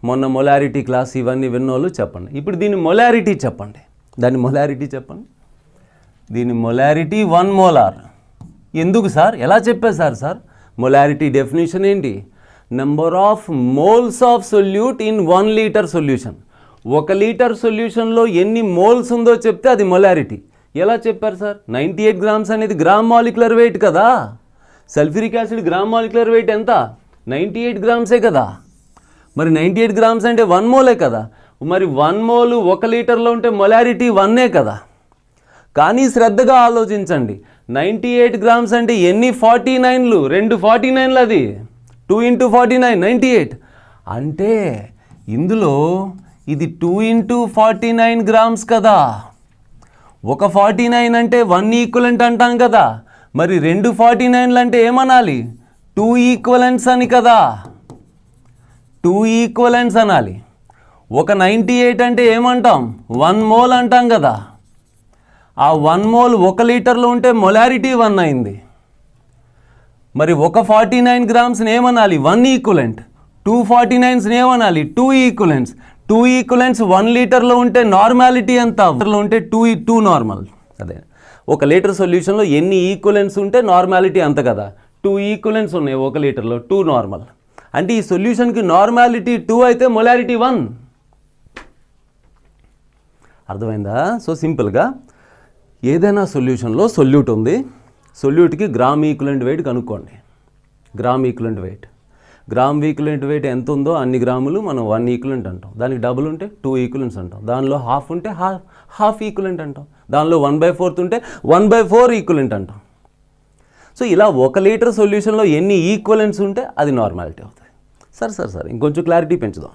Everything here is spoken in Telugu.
మొన్న మొలారిటీ క్లాస్ ఇవన్నీ విన్నోళ్ళు చెప్పండి. ఇప్పుడు దీని మొలారిటీ చెప్పండి. దాని మొలారిటీ చెప్పండి. దీని మొలారిటీ 1 మోలార్. ఎందుకు సార్, ఎలా చెప్పేశారు సార్? మొలారిటీ డెఫినేషన్ ఏంటి? Number of moles of solute in 1 litre solution. 1 litre సొల్యూషన్లో ఎన్ని మోల్స్ ఉందో చెప్తే అది మొలారిటీ. ఎలా చెప్పారు సార్? 98 గ్రామ్స్ అనేది గ్రామ్ మాలిక్యులర్ వెయిట్ కదా. Sulphuric acid gram molecular weight ఎంత? 98 గ్రామ్సే కదా. మరి 98 గ్రామ్స్ అంటే 1 మోలే కదా. మరి 1 మోల్ 1 లీటర్లో ఉంటే మొలారిటీ 1ఏ కదా. కానీ శ్రద్ధగా ఆలోచించండి, 98 గ్రామ్స్ అంటే ఎన్ని 49లు? 2 49లు, అది 2 × 49 98. అంటే ఇందులో ఇది 2 × 49 గ్రామ్స్ కదా. ఒక 49 అంటే 1 ఈక్వలెంట్ అంటాం కదా. మరి 2 49లు అంటే ఏమనాలి? 2 ఈక్వలెంట్స్ అని కదా. 2 ఈక్వలెంట్స్ అనాలి. ఒక 98 అంటే ఏమంటాం? 1 మోల్ అంటాం కదా. ఆ 1 మోల్ 1 లీటర్లో ఉంటే మొలారిటీ 1 అయింది. మరి ఒక 49 గ్రామ్స్ని ఏమనాలి? 1 ఈక్వలెంట్. 2 49స్ని ఏమనాలి? 2 ఈక్వలెంట్స్. 2 ఈక్వలెంట్స్ 1 లీటర్లో ఉంటే నార్మాలిటీ ఎంత? ఉంటే 2 నార్మల్. అదే 1 లీటర్ సొల్యూషన్లో ఎన్ని ఈక్వలెంట్స్ ఉంటే నార్మాలిటీ అంత కదా. 2 ఈక్వలెంట్స్ ఉన్నాయి 1 లీటర్లో, 2 నార్మల్. అంటే ఈ సొల్యూషన్కి నార్మాలిటీ 2 అయితే మొలారిటీ 1. అర్థమైందా? సో సింపుల్గా ఏదైనా సొల్యూషన్లో సొల్యూట్ ఉంది, సొల్యూట్కి గ్రామ్ ఈక్వలెంట్ వెయిట్ కనుక్కోండి. Gram equivalent wait, gram equivalent wait ఎంత ఉందో అన్ని గ్రాములు మనం 1 ఈక్వలెంట్ అంటాం. దానికి డబుల్ ఉంటే 2 ఈక్వలెంట్స్ అంటాం. దానిలో హాఫ్ ఉంటే హాఫ్ ఈక్వలెంట్ అంటాం. దానిలో 1/4 ఉంటే 1/4 ఈక్వలెంట్ అంటాం. సో ఇలా 1 లీటర్ సొల్యూషన్లో ఎన్ని ఈక్వలెంట్స్ ఉంటే అది నార్మాలిటీ అవుతుంది. సరే ఇంకొంచెం క్లారిటీ పెంచుదాం.